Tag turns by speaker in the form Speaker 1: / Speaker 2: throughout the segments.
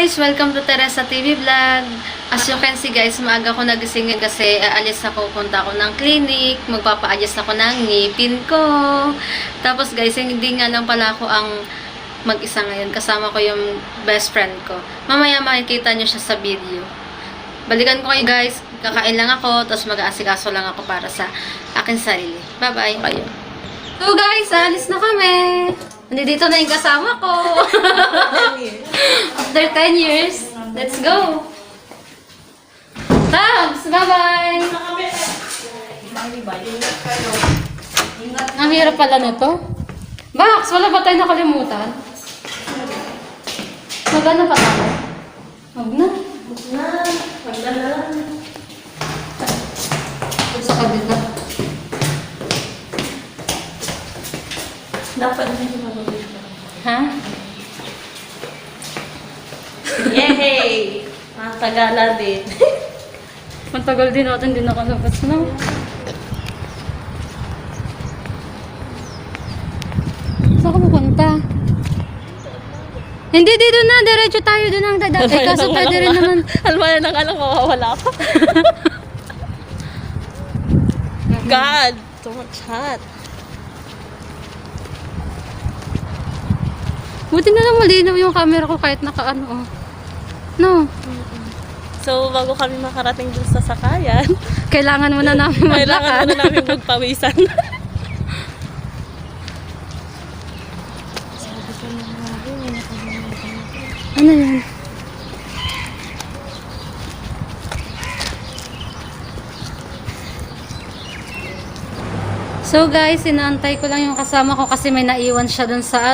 Speaker 1: guys! Welcome to Teresa TV Vlog. As you can see guys, maaga ko nagising kasi aalis ako, punta ako ng clinic, magpapa-adjust ako ng ngipin ko. Tapos guys, hindi nga lang pala ako ang mag-isa ngayon. Kasama ko yung best friend ko. Mamaya makikita nyo siya sa video. Balikan ko kayo guys. Kakain lang ako, tapos mag-aasikaso lang ako para sa akin sarili. Bye-bye! So guys, alis na kami! Nandito na yung kasama ko. After 10 years, let's go. Tabs, bye-bye. Ang hirap pala nito. Bax, wala ba tayo nakalimutan? Magano pa tayo? Wag na. Wag na lang. Sa kabila. Dapat na yung mababalik. Ha?
Speaker 2: Yay! Matagala din.
Speaker 1: Matagal din natin, hindi nakalabas na. Saan ka pupunta? Hindi, dito na. Diretso tayo doon ang dada. Eh, kaso pwede rin naman.
Speaker 2: Almana nang alam, mawawala pa. God! So much hot.
Speaker 1: Buti na lang malinaw yung camera ko kahit naka-ano. No.
Speaker 2: So, bago kami makarating dun sa sakayan,
Speaker 1: Kailangan mo na namin maglakad.
Speaker 2: kailangan na namin magpawisan.
Speaker 1: Ano yun? So guys, inaantay ko lang yung kasama ko kasi may naiwan siya dun sa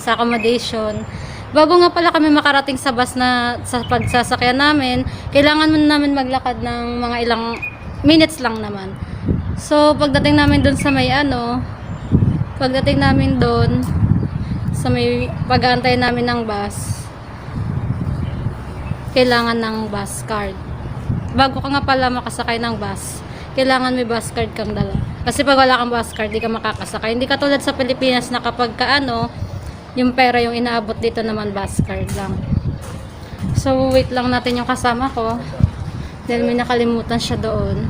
Speaker 1: sa accommodation. Bago nga pala kami makarating sa bus na sa pagsasakyan namin, kailangan muna namin maglakad ng mga ilang minutes lang naman. So pagdating namin dun sa may pagdating namin dun sa may pag-aantay namin ng bus, kailangan ng bus card. Bago ka nga pala makasakay ng bus, kailangan may bus card kang dala. Kasi pag wala kang bus card, di ka makakasakay. Hindi katulad sa Pilipinas na kapag yung pera yung inaabot, dito naman bus card lang. So wait lang natin yung kasama ko. Dahil may nakalimutan siya doon.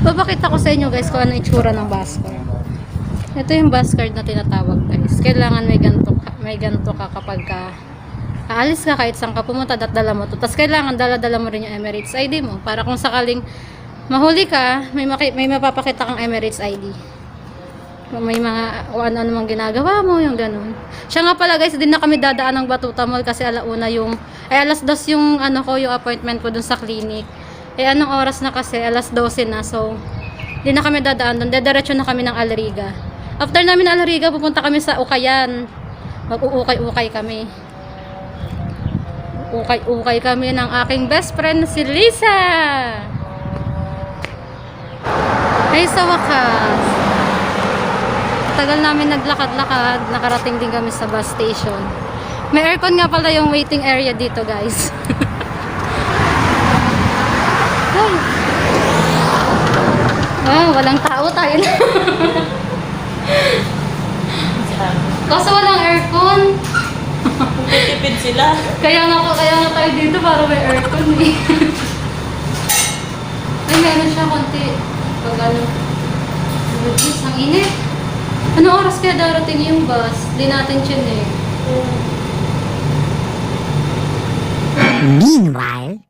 Speaker 1: Papakita ko sa inyo guys kung ano itsura ng bus card. Ito yung bus card na tinatawag guys. Kailangan may ganto ka kapag aalis ka kahit saan ka pumunta, dala mo to. Tapos kailangan dala-dala mo rin yung Emirates ID mo para kung sakaling mahuli ka, may mapapakita kang Emirates ID. May mga ano mang ginagawa mo, yung ganun. Siya nga pala guys, din na kami dadaan ng Batuta Mall kasi alas 2 yung yung appointment ko dun sa clinic. Eh anong oras na kasi? Alas 12 na. So, di na kami dadaan dun. Dediretso na kami ng Alriga. After namin ng Alriga, pupunta kami sa Ukayan. Mag-uukay-ukay kami. Ukay kami ng aking best friend si Lisa. Ay, sa wakas. Tagal namin naglakad-lakad, nakarating din kami sa bus station. May aircon nga pala yung waiting area dito, guys. Walang tao tayo na. Kaso walang aircon.
Speaker 2: Tipid sila.
Speaker 1: Kaya nga tayo dito para may aircon eh. Ay, meron siya konti. Pag ang init. Anong oras kaya darating yung bus? Di natin yun eh.
Speaker 3: Meanwhile,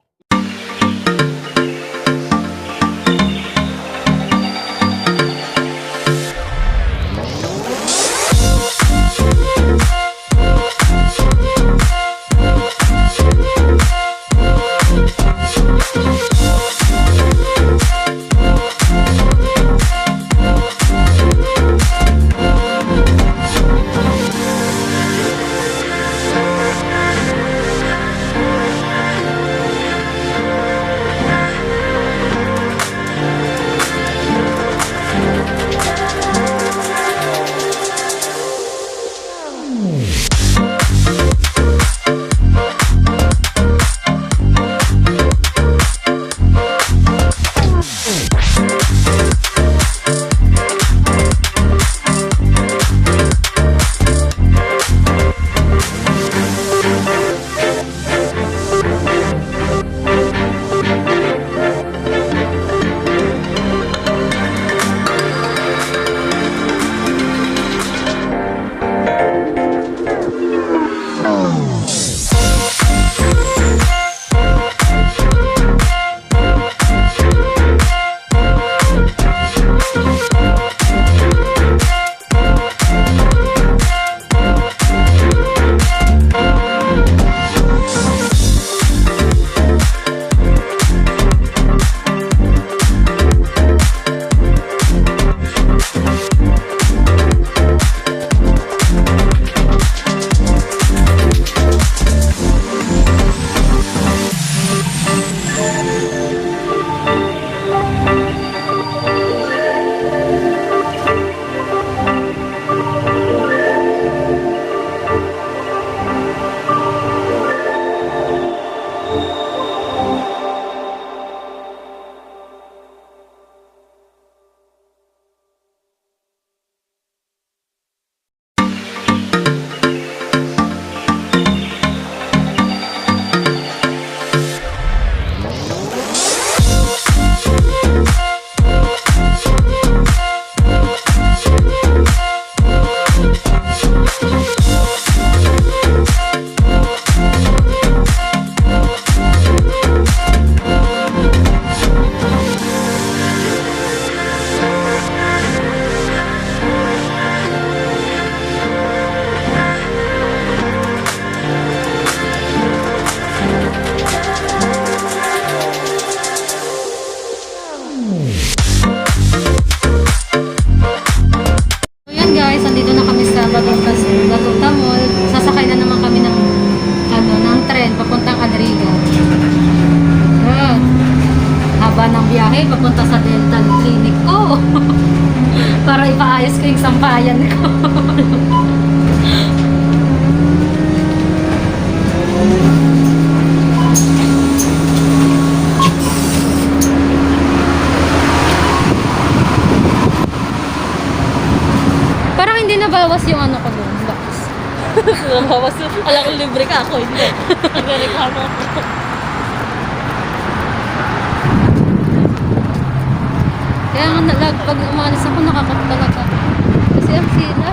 Speaker 1: haba ng biyahe papunta sa dental clinic ko. Para ipaayos ko yung sampayan ko. Parang hindi nabawas yung ano ko doon. Box.
Speaker 2: Nabawas yun. Alam ko libre ka ako, hindi. Nagreklamo ako.
Speaker 1: Kaya nga pag umalis ako nakakat talaga. Kasi ang sila.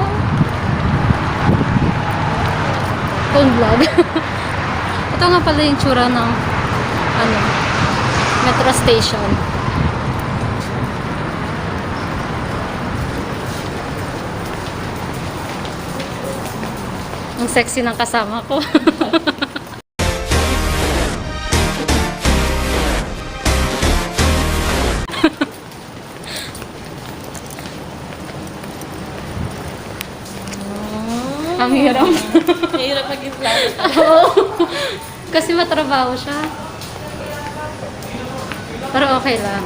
Speaker 1: Phone vlog. Ito nga pala yung tsura ng ano, metro station. Ang sexy ng kasama ko. Ang hirap.
Speaker 2: Mahirap maging plano.
Speaker 1: Oo. Kasi matrabaho siya. Pero okay lang.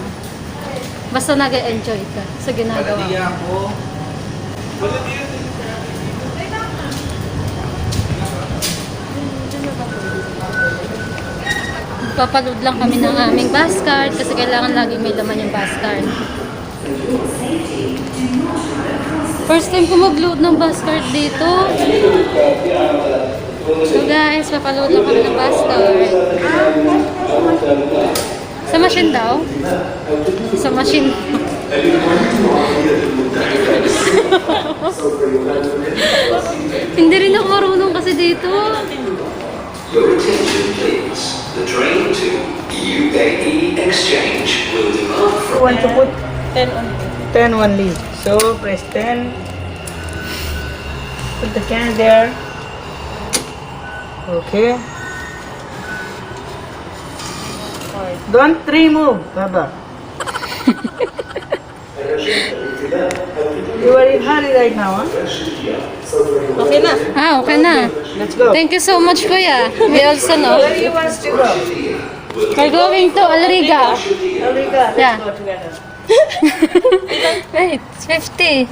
Speaker 1: Basta nag-enjoy ka sa ginagawa mo. Papaload lang kami ng aming bus card kasi kailangan laging may laman yung bus card. First time ko mag-load ng bus card dito. So guys, papaload lang kami ng bus card. Sa machine daw? Sa machine. Hindi rin ako marunong kasi dito.
Speaker 3: Your attention please. The train to UAE Exchange will depart
Speaker 4: You
Speaker 3: from
Speaker 4: want to put
Speaker 2: 10 only.
Speaker 4: 10 only. So press 10. Put the can there. Okay. Don't remove, Baba. You are in hurry right now, huh?
Speaker 2: Okay na.
Speaker 1: Ah, okay na.
Speaker 4: Let's go.
Speaker 1: Thank you so much, Kuya. We also know.
Speaker 4: Where you want to go?
Speaker 1: We're going to Alriga.
Speaker 4: Alriga, let's
Speaker 1: Yeah.
Speaker 4: go together.
Speaker 1: Wait, it's 50.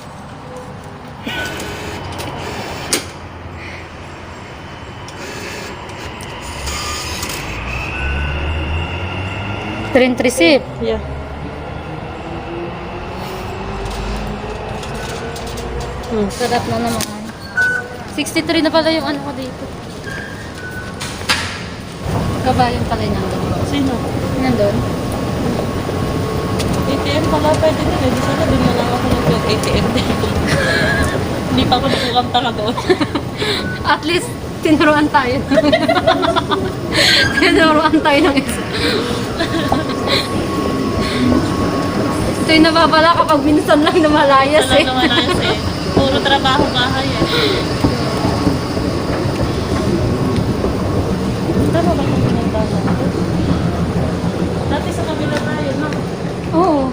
Speaker 1: Print receipt.
Speaker 2: Yeah.
Speaker 1: Sarap na naman. 63 na pala yung ano ko dito. Kabayan pala yung nandun.
Speaker 2: Sino?
Speaker 1: Nandun?
Speaker 2: ATM pala pwede din eh. Di sana din na lang ako nag-ATM din. Hindi pa ako nakukamta ka doon.
Speaker 1: At least, tinuruan tayo. Tinuruan tayo ng isa. Ito yung nababala kapag minsan lang namalayas
Speaker 2: Sana
Speaker 1: eh.
Speaker 2: naman ayos eh. Puro trabaho bahay eh. Tama ba kung pinunta natin? Dati sa kabila tayo, no?
Speaker 1: Oo.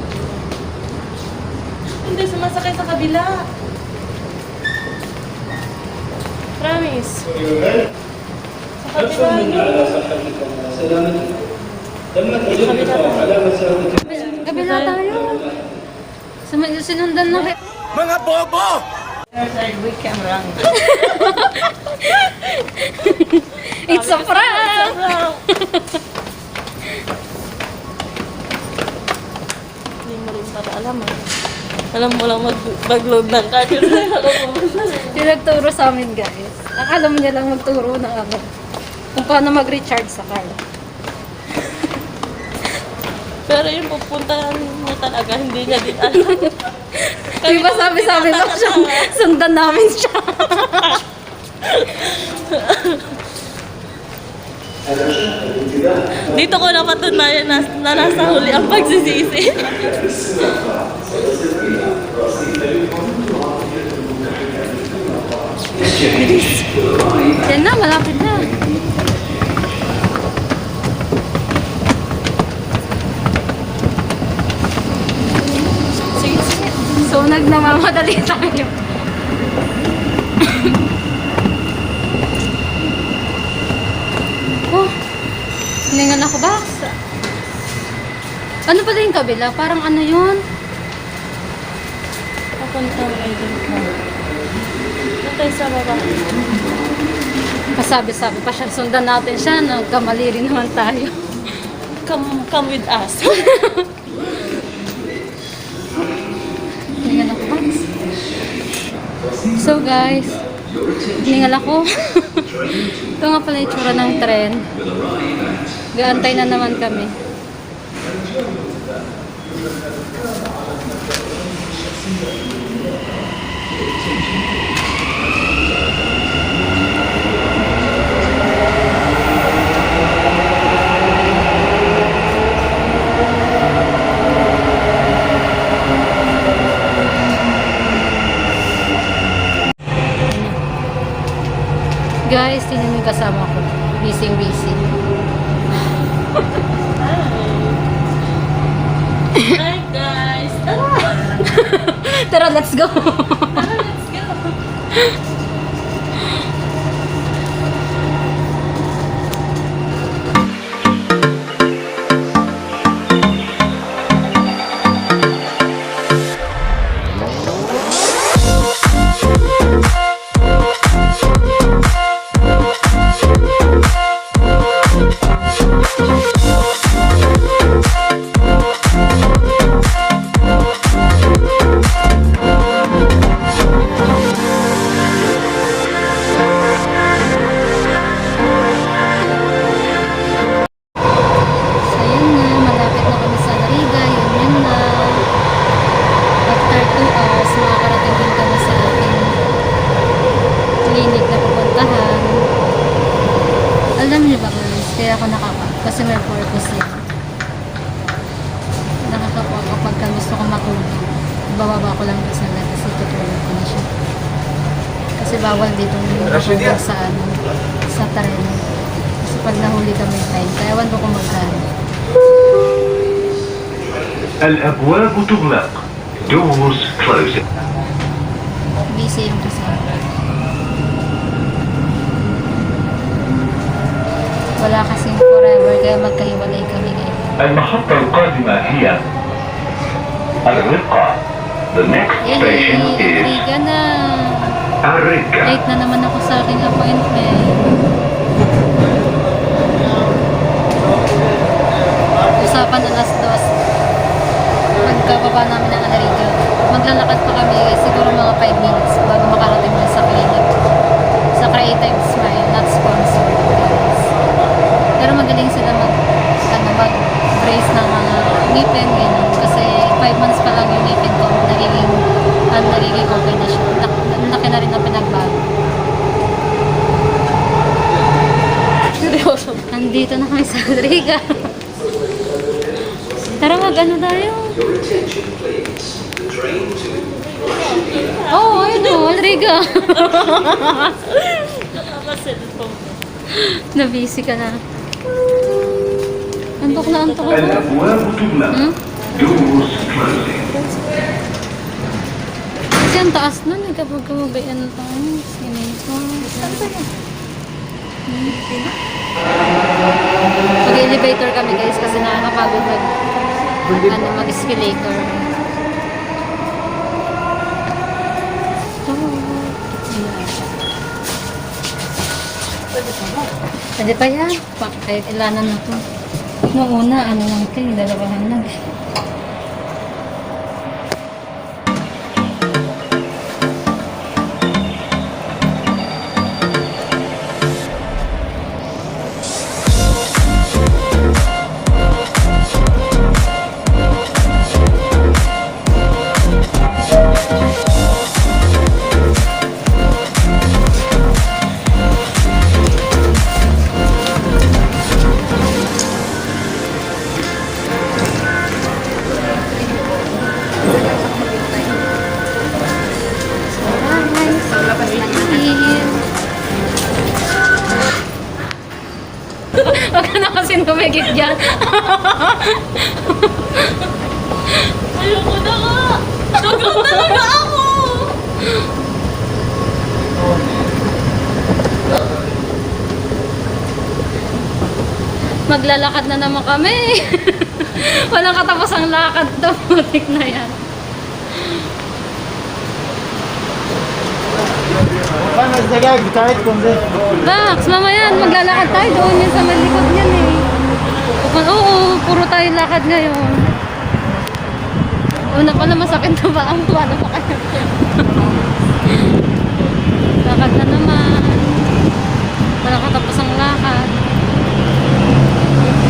Speaker 2: Hindi, sumasakay sa kabila. Promise. Sa kabila.
Speaker 1: Kabila tayo. Sinundan na kayo.
Speaker 4: Mga bobo! Side we camera.
Speaker 1: It's a prank!
Speaker 2: Hindi mo rin para alam ah. Alam mo lang mag-load ng card.
Speaker 1: Yung nagturo sa amin guys. Akala mo niya lang magturo ng ano. Kung paano mag-recharge sa card.
Speaker 2: Pero yung pupuntahan mo talaga, hindi niya din alam.
Speaker 1: Di ba sabi-sabi mo siya, sundan namin siya.
Speaker 2: Dito ko napatunayan na nasa huli ang pagsisisi.
Speaker 1: Yan na, malapit na.
Speaker 2: Sige, sige.
Speaker 1: So, nagmamamadali tayo. Oh, hiningan ako ba? Ano pala yung kabila? Parang ano yun?
Speaker 2: Papuntang I don't know. Doon tayo sa baba.
Speaker 1: Masabi-sabi pa siya. Sundan natin siya. Nagkamali rin naman tayo.
Speaker 2: Come with us.
Speaker 1: Hiningal ako, Max. So guys, hiningal ako. Ito nga pala yung tsura ng tren. Gaantay na naman kami. Guys, tingnan mo yung kasama ko. Busy.
Speaker 2: Hi guys! Tara!
Speaker 1: Tara, let's go!
Speaker 2: Tara, let's go!
Speaker 1: So, yun na. Malapit na kami sa Lariga. Yun na. After 2 hours, makakarating din kami sa ating clinic na pupuntahan. Alam niyo ba guys, kaya ako kasi may purpose yan. Nakakakuha kapag gusto ko matulog. Bababa ko lang sa lahat kasi tutulog ko na siya. Kasi bawal dito matulog sa tren. Kasi pag nahuli kami time, kaya ewan ko kung magkano.
Speaker 5: الأبواب تغلق. Doors closing.
Speaker 1: Busy yung kasama. Wala kasing forever, kaya magkahiwalay kami ngayon.
Speaker 5: المحطة القادمة هي الرقة. The next station is
Speaker 1: Riga na.
Speaker 5: الرقة.
Speaker 1: Late na naman ako sa aking appointment. Usapan alas 2. Pagkababa namin ng Alariga. Maglalakad pa kami siguro mga 5 minutes bago makarating na sa clinic. Sa Creative Smile, not sponsored. Guys. Pero magaling sila mag-brace ng mga ngipin, ganyan. Kasi 5 months pa lang yung ngipin ko. Nagiging okay na siya. Laki na rin na pinagbago.
Speaker 2: Seryoso.
Speaker 1: Andito na kami sa Alariga. Tara mag-ano tayo?
Speaker 3: Your attention, please. The train to
Speaker 1: Oh, ayun o, Alariga.
Speaker 2: Nakaka-cellphone.
Speaker 1: Na-busy ka na. Antok na antok ako.
Speaker 5: الأبواب تغلق. Doors closing.
Speaker 1: Kasi ang taas nun eh, kapag kumagayan tayo. Sinito. Mag-elevator kami guys kasi nakakapagod mag-escalator. Pwede pa yan. Kahit ilanan na to. Noong una, ano lang ito, dalawahan lang. Huwag ka na kasi tumigit dyan.
Speaker 2: Ayoko na nga! Nagod talaga ako!
Speaker 1: Maglalakad na naman kami. Walang katapos ang lakad to. Putik na yan. Bax, mamaya maglalakad tayo doon yun sa malikod niyan eh. Oo, puro tayo lakad ngayon. Una pala masakit na ba ang tuwa na pa kayo? Lakad na naman. Walang katapos ang lakad.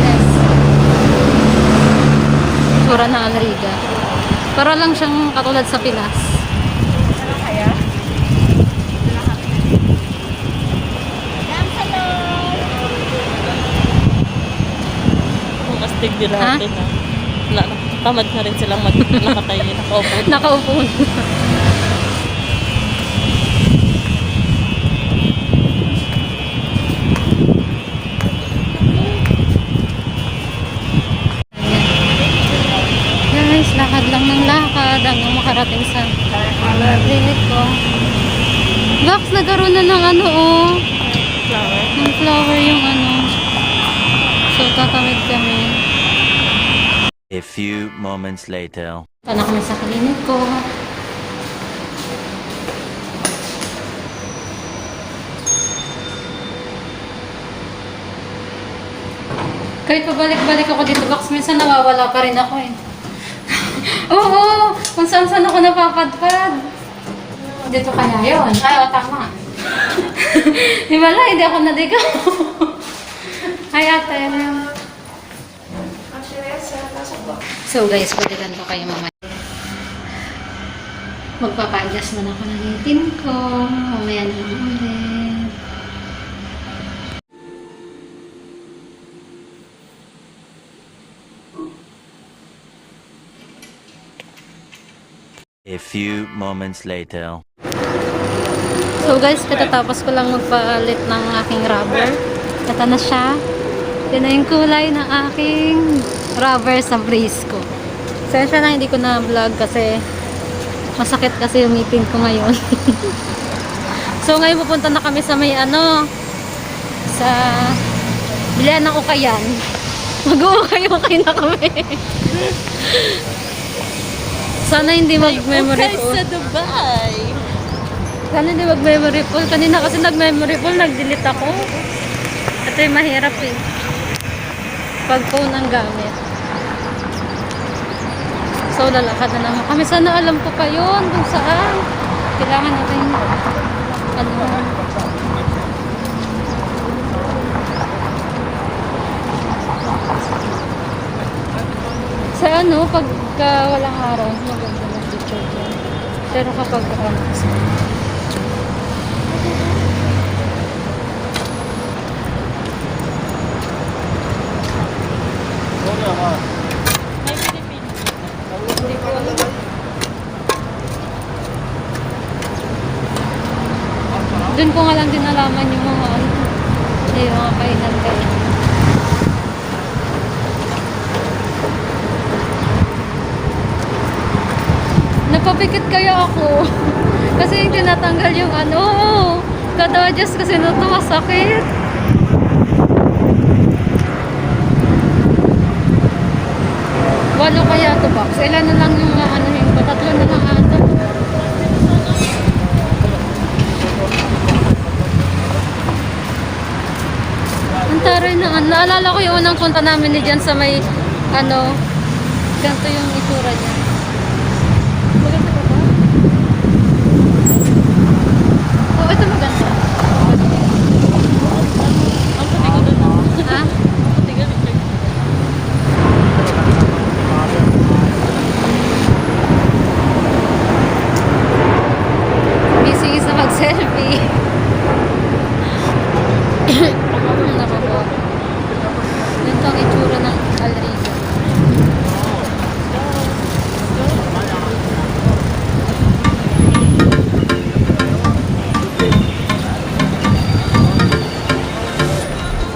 Speaker 1: Yes. Sura ng Alriga. Para lang siyang katulad sa Pilas.
Speaker 2: Ang astig din natin na. Tamad na rin silang nakatayo, nakaupo.
Speaker 1: Nakaupo. Guys, lakad lang ng lakad hanggang makarating sa clinic ko. Bax, nagkaroon na ng ano oh.
Speaker 2: Flower.
Speaker 1: Ng flower yung ano. So, tatawid kami.
Speaker 6: A few moments later.
Speaker 1: Punta na kami sa klinik ko. Kahit pabalik-balik ako dito, Box, minsan nawawala pa rin ako eh. Oo, kung saan-saan ako napapadpad. Dito kaya yun. Ay, o, tama. Di ba lang, hindi ako naligaw. Ay, ate, ano yun? So guys, balikan ko kayo mamaya. Magpapa-adjust man ako ng ngipin ko. Mamaya na lang ulit.
Speaker 6: A few moments later.
Speaker 1: So guys, katatapos ko lang magpalit ng aking rubber. Ito na siya. Yan na yung kulay ng aking rubber sa brace ko. Sensya na hindi ko na vlog kasi masakit kasi yung ngipin ko ngayon. So ngayon pupunta na kami sa may ano, sa bilihan ng Ukayan. Mag-uukay-ukay na kami. Sana hindi mag-memory
Speaker 2: Okay,
Speaker 1: full.
Speaker 2: sa Dubai.
Speaker 1: Sana hindi mag-memory full. Kanina kasi nag-memory full, nag-delete ako. Ito yung mahirap eh. Pag phone ang gamit. So, lalakad na naman kami. Sana alam ko pa yun kung saan. Kailangan natin ano. Sa ano, pagka walang araw, maganda mag-picture dyan. Pero kapag
Speaker 2: May Philippines.
Speaker 1: doon ko nga lang din nalaman yung mga ano, yung mga kainan kayo. Napapikit kaya ako. Kasi yung tinatanggal yung ano, kada-adjust kasi na ito masakit. Walo kaya ito, Box. Ilan na lang yung ano yung tatlo na lang ata. Ang taray na. Naalala ko yung unang punta namin ni dyan sa may ano, ganito yung itsura niya. Maganda ba ba? Oh, ito maganda.
Speaker 2: Ang puti ko doon.
Speaker 1: Ha?
Speaker 2: Puti ka rin.
Speaker 1: Busy is na mag-selfie. Nako po. Ganito ang itsura ng Alriga.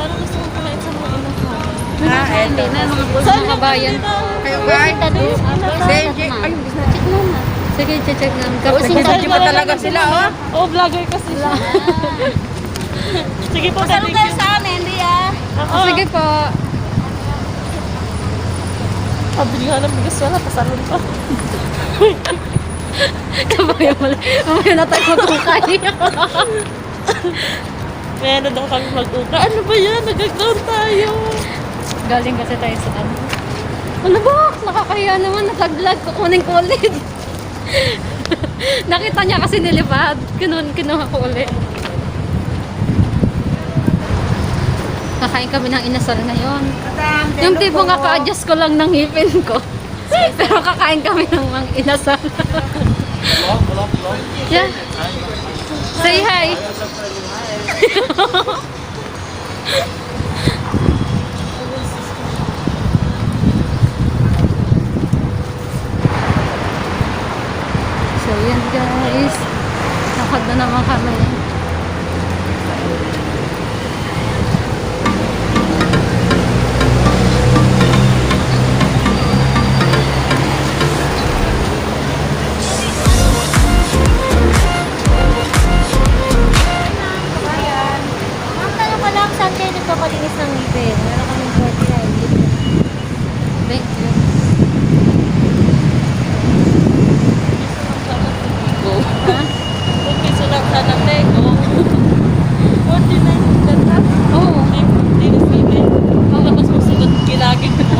Speaker 2: Parang gusto kong kumain sa mga inang kain.
Speaker 1: Hindi na, mga bayan.
Speaker 4: Kayo ba?
Speaker 1: Sige, check namin.
Speaker 4: Hindi pa talaga sila, oh.
Speaker 2: Oh, vlogger kasi siya. Sige po,
Speaker 4: Masarap kayo sa amin, di ah.
Speaker 2: Oo.
Speaker 1: Sige po.
Speaker 2: Pabili nga ng bigas wala, pasalon pa.
Speaker 1: Mamaya na tayo magkukay.
Speaker 2: Kaya na daw kami mag-uka. Ano ba yan? Nag-down tayo.
Speaker 1: Galing kasi tayo sa ano. Ano ba? Nakakahiya naman. Naglaglag. Kukunin ko ulit. Nakita niya kasi nilipad. Kinuha ko ulit. Kakain kami ng inasal ngayon. Yung tipong kaka-adjust ko lang ng ngipin ko. Pero kakain kami ng inasal. Yeah. Say hi. So yan guys. Lakad na naman kami.
Speaker 7: Saan kayo nagpapalinis ng ngipin? Meron kaming 49.
Speaker 1: Thank you.
Speaker 2: Go. Kung piso lang sana tego. 49 ganda.
Speaker 1: Oo.
Speaker 2: Hindi na sili. Tapos musunod gilagin mo.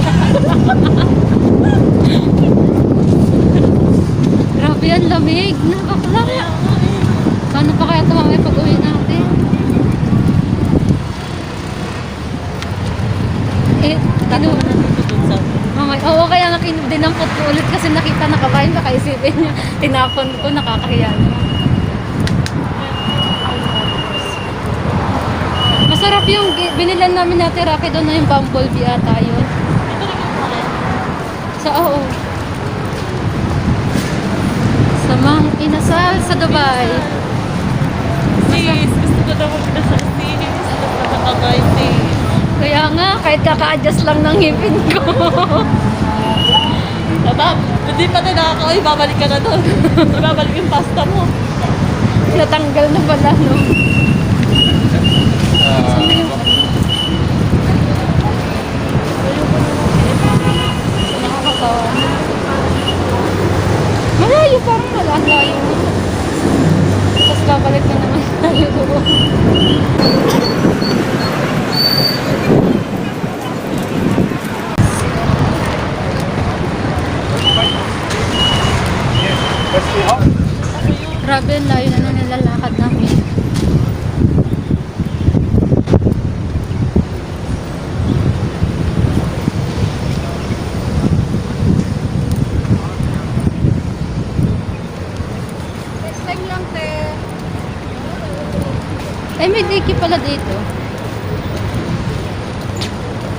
Speaker 1: Grabe yan, lamig. Nakakala. Paano pa kaya tumamay pag-uwi natin? Oo, kaya nga dinampot ko ulit kasi nakita nakabayan ka kaisipin niya. Tinapon ko, nakakahiya naman. Masarap yung binilan namin natin Rocky doon na yung bumblebee ata yun. Oo. Sa Mang Inasal sa Dubai.
Speaker 2: Sis, gusto ko daw magdasal sis. Gusto ko nakakagay sis.
Speaker 1: Kaya nga, kahit kaka-adjust lang ng ngipin ko.
Speaker 2: Aba, hindi pa na nakakaway, babalik ka na doon. Babalik yung pasta mo.
Speaker 1: Natanggal na pala, no? Nakakatawa. Malayo, parang malayo. Tapos babalik na naman tayo doon. Grabe, ang layo na nilalakad namin.
Speaker 7: Next time lang, te.
Speaker 1: Eh, may diki pala dito.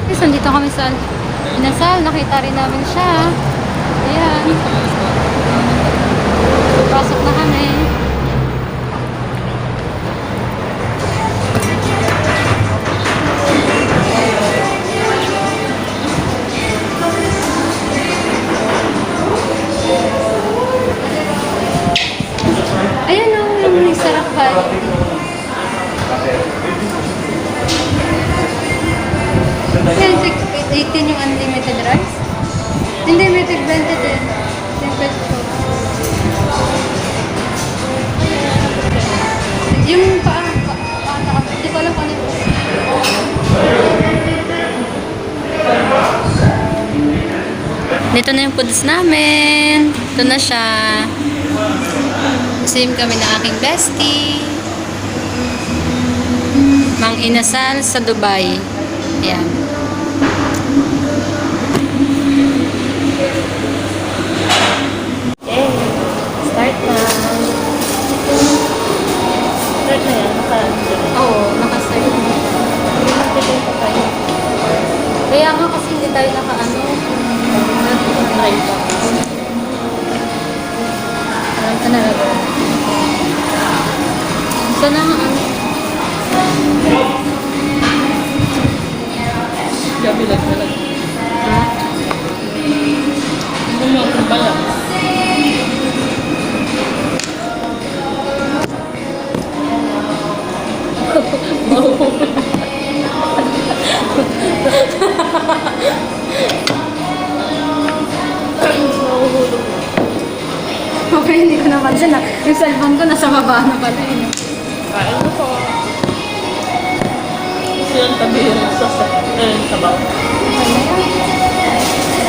Speaker 1: Guys, nandito kami sa Inasal. Nakita rin namin siya. Ayan. Pasok na kami. Ayan o, yung sarap ba? Yan, 18 yung unlimited rice. Unlimited 20 din. 10 pesos. Yung hindi ko alam kung ano yun. Dito na yung foods namin. Ito na siya. Same kami na aking bestie. Mang Inasal sa Dubai. Ayan.
Speaker 2: Okay, start na. Start na yan,
Speaker 1: Oo, nakastart na. Kaya nga kasi hindi tayo naka-ano.
Speaker 2: Try pa.
Speaker 1: Alam ka na lang. Sana nga ano.
Speaker 2: Gabi lang talaga. Bumakong pala.
Speaker 1: napansin na yung cellphone ko nasa baba na pala eh.
Speaker 2: Kain mo po. Gusto yung tabi yung sabaw.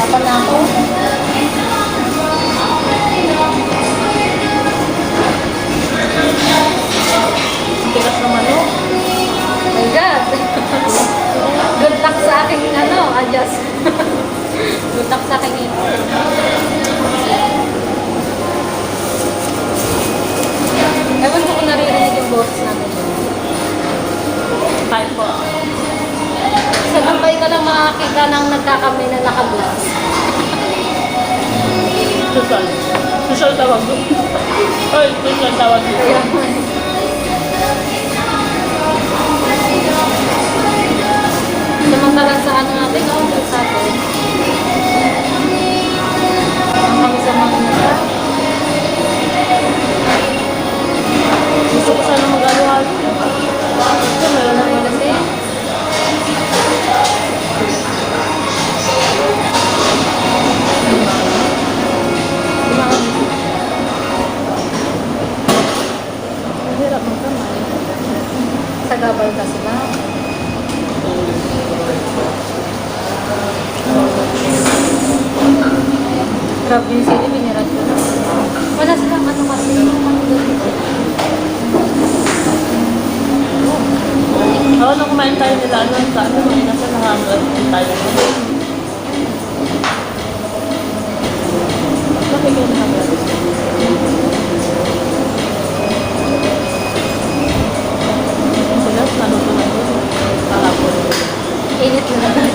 Speaker 1: Dapat na ako.
Speaker 2: Tigas ng manok.
Speaker 1: My God! Good luck sa aking adjust. Good luck sa aking ito. Ewan ko kung naririnig yung boses natin.
Speaker 2: Kain po.
Speaker 1: Sa Dubai ka lang makakita ng nagkakamay na nakaglas.
Speaker 2: Susal. Susal tawag doon. Oy, susal tawag dito.
Speaker 1: Kaya, samantalang sa natin, sa atin. Ang kami sa mga nasa.
Speaker 2: Gusto ko sana mag-alo-halo. Ito, meron na
Speaker 1: Ano kasi?
Speaker 2: Ang hirap ng kamay.
Speaker 1: Sa gabal kasi ba? Grabe yung sili, binirad ko na. Wala silang kasi.
Speaker 2: Oo, nung kumain tayo nila, sa mga nasa nangangal tayo. Bakit kayo nangangal? Sila, naluto na yun. Kahapon.
Speaker 1: Init na lang.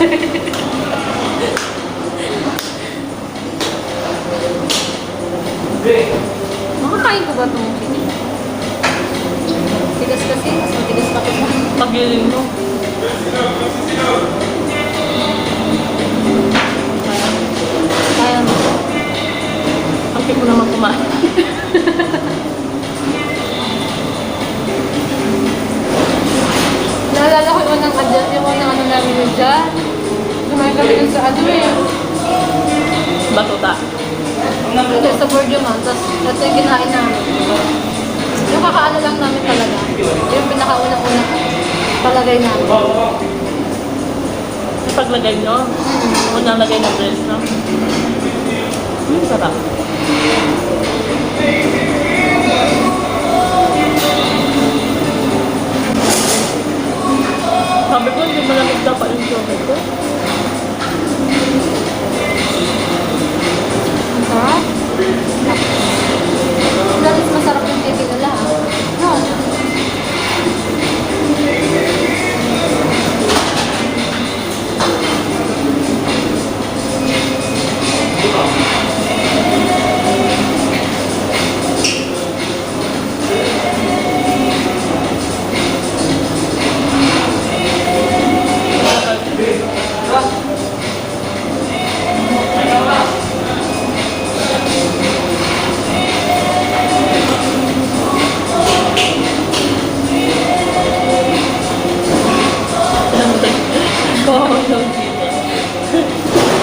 Speaker 1: Makakain ko ba itong sili? Tigas kasi, mas matigas pa kita.
Speaker 2: Pagiling mo.
Speaker 1: Kaya mo.
Speaker 2: Ang mo naman kumain.
Speaker 1: Naalala ko yung unang adjust, yung unang namin yun dyan. Kumain kami dun sa
Speaker 2: Batuta.
Speaker 1: Ito sa Borgio man, tapos ito yung kinain namin. Yung kakaano lang namin talaga. Yung pinakaunang-unang palagay namin.
Speaker 2: Yung paglagay nyo, unang lagay ng breast, no? Sarap. Sabi ko, hindi malamig dapat yung chocolate ko.
Speaker 1: Ang sarap. Dalis masarap yung TV nila. No.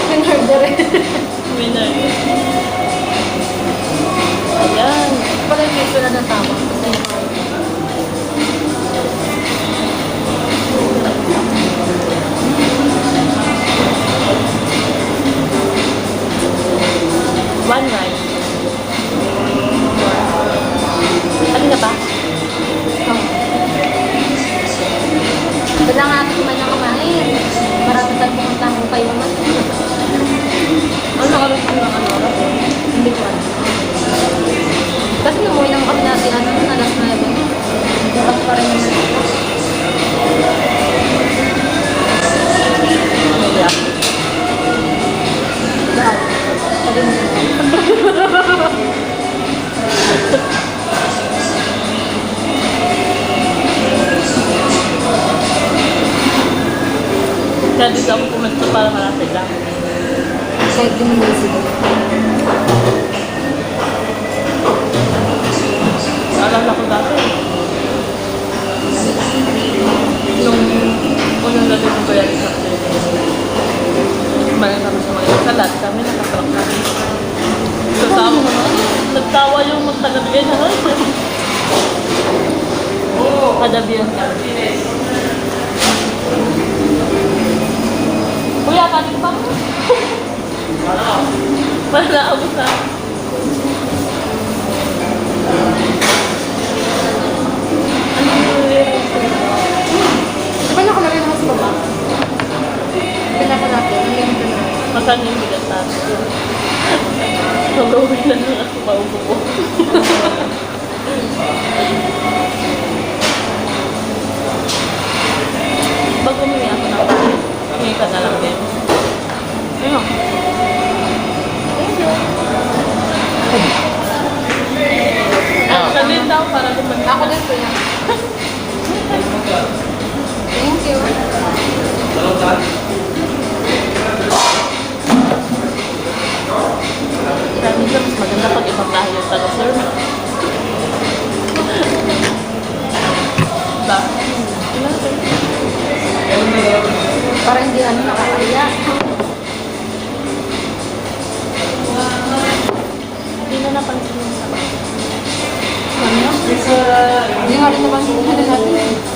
Speaker 1: Pinorder eh.
Speaker 2: Winner. Ayan.
Speaker 1: Pala yung piso na ng tama. Kasi
Speaker 2: One night. Ano na ba?
Speaker 1: Doon lang natin kumain ng kumain. Marami tayong pumunta kung kayo naman.
Speaker 2: Ano oras na ano oras?
Speaker 1: Hindi ko alam. Kasi namuwi naman kami natin alas 9. Bukas pa rin yung
Speaker 2: Ano ba?
Speaker 1: daan. Sabi mo.
Speaker 2: Kaya dito ako pumunta para malapit lang.
Speaker 1: Kahit yung music.
Speaker 2: Naalala ko dati. Nung unang gabi ko kaya sa kumain kami sa mga salat, kami nakasarap kami. Kasama ko naman, Tawa yung magtagal-tagal na rin. Oo. Kadabihan ka. Kuya, kanin pa mo? Wala ako sa...
Speaker 1: Di ba nakalagay naman sa baba? Pinaka natin.
Speaker 2: Masan yung bigat natin. Nagawin na lang ako maupo ko. Pag umiwi ako ng kanin, hingi ka na lang din. Ano? Sabihin daw para lumagay.
Speaker 1: Ako din po yan. Thank you.
Speaker 2: Sabi ko, mas maganda pag ibang lahi yung taga-serve. Ba?
Speaker 1: Para hindi nakakaya.
Speaker 2: Hindi na napansin yung sa
Speaker 1: Ano? Hindi nga rin naman natin.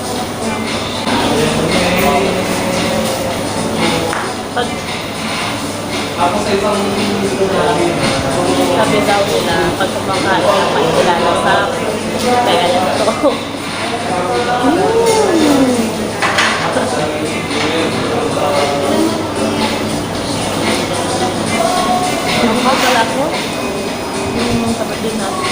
Speaker 2: pag sabi daw nila pag kumakain ng makikilala sa kaya lang ito. Pala ko yung kapatid natin.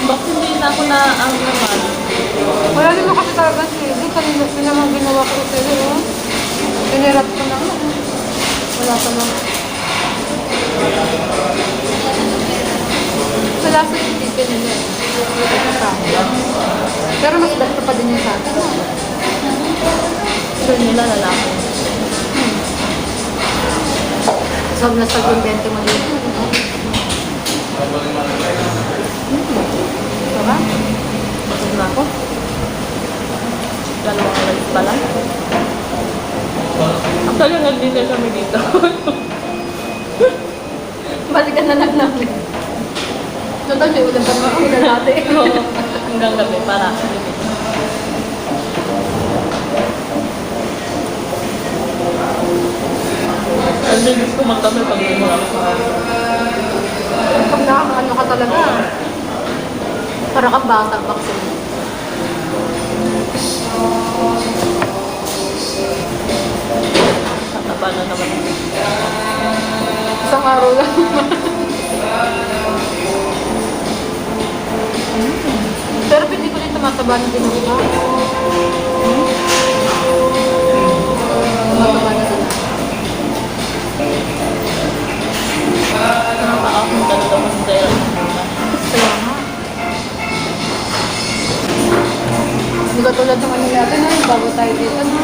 Speaker 2: Bakit hindi na ako na ang naman?
Speaker 1: Wala naman kasi talaga siya. Di kanina naman ginawa ko sa iyo. Pinirat ko na. Wala pa lang. Wala sa titipin nila. Pero mas better pa din yung sa akin.
Speaker 2: Sure nila lalaki.
Speaker 1: Sag na sag yung 20 mo dito. Diba?
Speaker 2: Busog na ako. Dalawang oras pa lang. Actually, nag-dinner kami dito.
Speaker 1: Balikan na lang namin. Total, may ulam pa naman ulam natin.
Speaker 2: Oo, hanggang gabi para. Ang gusto ko magkami pag may mga
Speaker 1: Pag nakakaano ka talaga, para kang bata vaccine.
Speaker 2: tataba na naman.
Speaker 1: Isang araw lang. Pero hindi ko din tumataba ng dinuha. Tumataba na sila.
Speaker 2: Ang paa kung gano'n daw mas dahil.
Speaker 1: Kaya nga. Hindi ka tulad ng ano natin, bago tayo dito. No?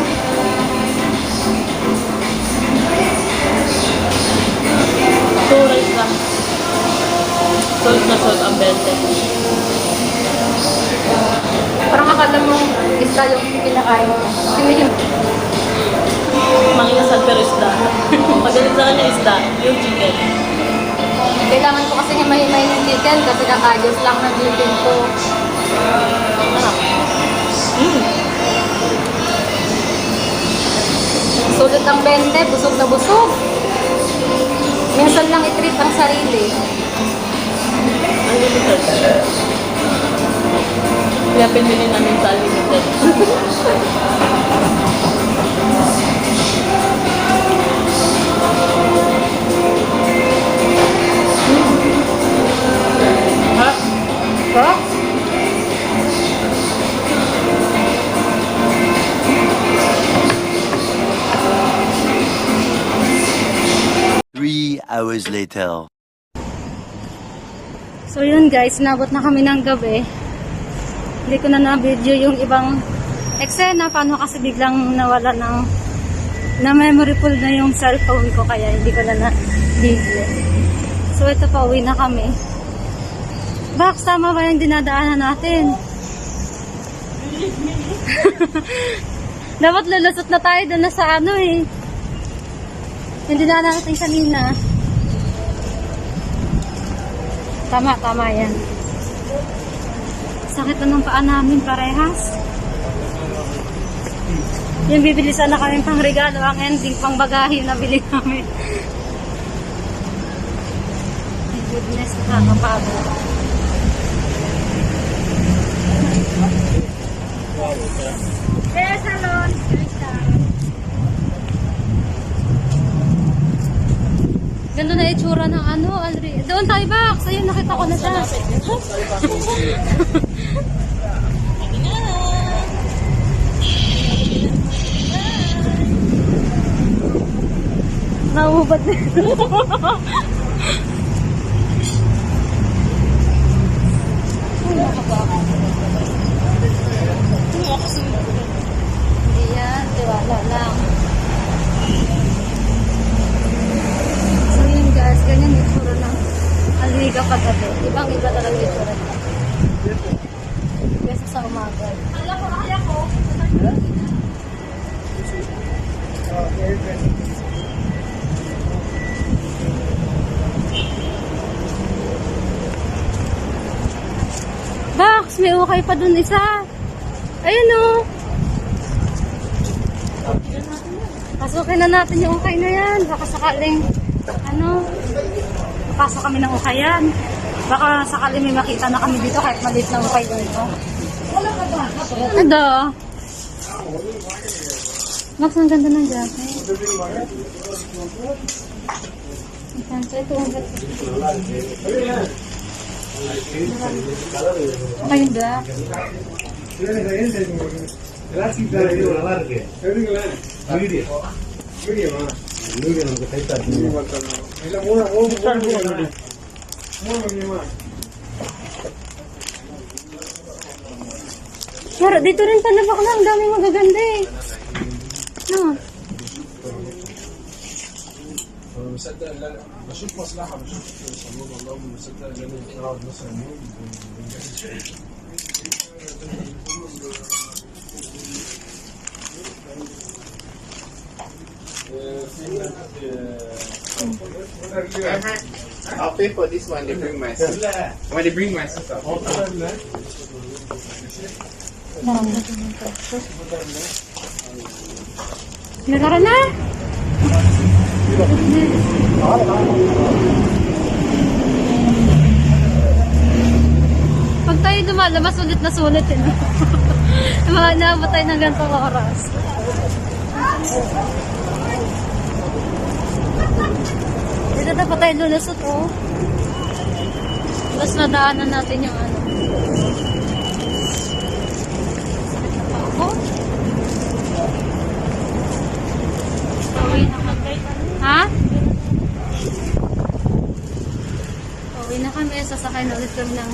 Speaker 2: Two rice lang. Salt na salt ang 20.
Speaker 1: Parang akala mo isda yung kinakain mo. Kinihim.
Speaker 2: Manginasal pero isda. Magaling sa kanya isda, yung chicken.
Speaker 1: Kailangan ko kasi himay-himay ng chicken kasi kakayos lang ng chicken ko.
Speaker 2: Sarap.
Speaker 1: Sulit ang 20, busog na busog. Minsan lang i-treat ang sarili.
Speaker 2: Unlimited. Kaya pinili namin sa unlimited.
Speaker 1: Ha? Ha?
Speaker 6: 3 hours later.
Speaker 1: So yun guys, nabot na kami ng gabi. Hindi ko na na-video yung ibang eksena. Paano kasi biglang nawala ng na-memory full na yung cellphone ko kaya hindi ko na na-video. So ito pa, uwi na kami. Bak, tama ba yung dinadaanan natin? Dapat lulusot na tayo doon na sa ano eh. Yung dinadaanan natin kanina. Tama yan. Sakit na ng paa namin parehas. Yung bibili sana kami pang regalo, ang ending pang bagahe na bili namin. My goodness, nakakapagod.
Speaker 7: Kaya salon.
Speaker 1: Ganda na itsura ng ano, Alri. Doon tayo, Bax. Ayun, nakita ko na siya. Nauubad na. Hindi yan, tiwala lang. So yun guys, ganyan yung itsura ng Alriga paggabi. Ibang iba talaga yung itsura niya. Kesa sa umaga. Kaya ko. Bax, may ukay pa dun isa. Ayun o. Pasukin na natin yung ukay na yan. Baka sakaling, pasok kami ng ukayan. Baka sakaling may makita na kami dito kahit maliit na ukay dito. Ado. Max, ang ganda ng jacket. Ito ang ganda. Okay, black. Pero dito rin pala bakla, ang daming magaganda eh. No.
Speaker 8: I'll pay for this one. They bring my sister. When they bring my sister.
Speaker 1: Nagkaroon na? Pag tayo lumalabas, sulit na sulit yun. Mga naabot tayo ng gantong oras. Dito na pa tayo lulusot, oh. Tapos nadaanan natin yung ano. Sakit na pa ako. Pauwi na kami. Ha? Pauwi na kami. Sasakay na ulit kami ng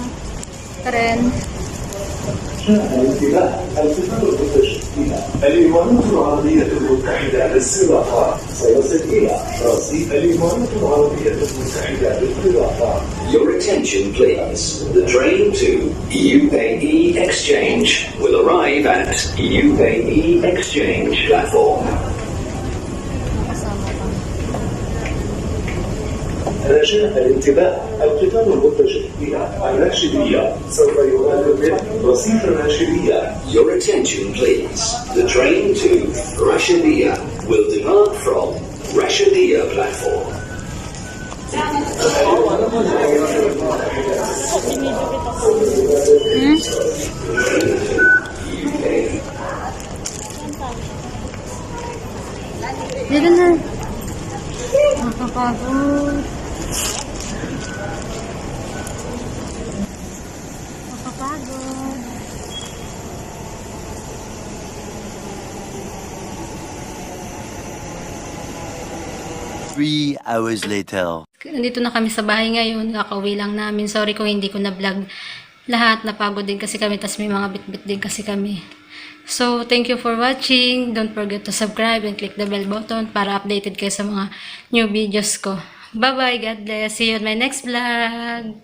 Speaker 1: tren.
Speaker 5: الإمارات العربية المتحدة للسباحة سيصل إلى رصيف الإمارات العربية المتحدة للسباحة.
Speaker 3: Your attention please. The train to UAE Exchange will arrive at UAE Exchange platform.
Speaker 1: Nakasama pa.
Speaker 5: رجاء الانتباه، القطار المتجه إلى الراشدية سوف يغادر به رصيف الراشدية.
Speaker 3: Your attention please. The train to Rashidiyah will depart from Rashidiyah platform.
Speaker 1: Dito na. Nakakapagod. Nakakapagod.
Speaker 6: 3 hours later.
Speaker 1: Nandito na kami sa bahay ngayon. Kakauwi lang namin. Sorry kung hindi ko na-vlog lahat. Napagod din kasi kami. Tas may mga bit-bit din kasi kami. So, thank you for watching. Don't forget to subscribe and click the bell button para updated kayo sa mga new videos ko. Bye-bye. God bless. See you on my next vlog.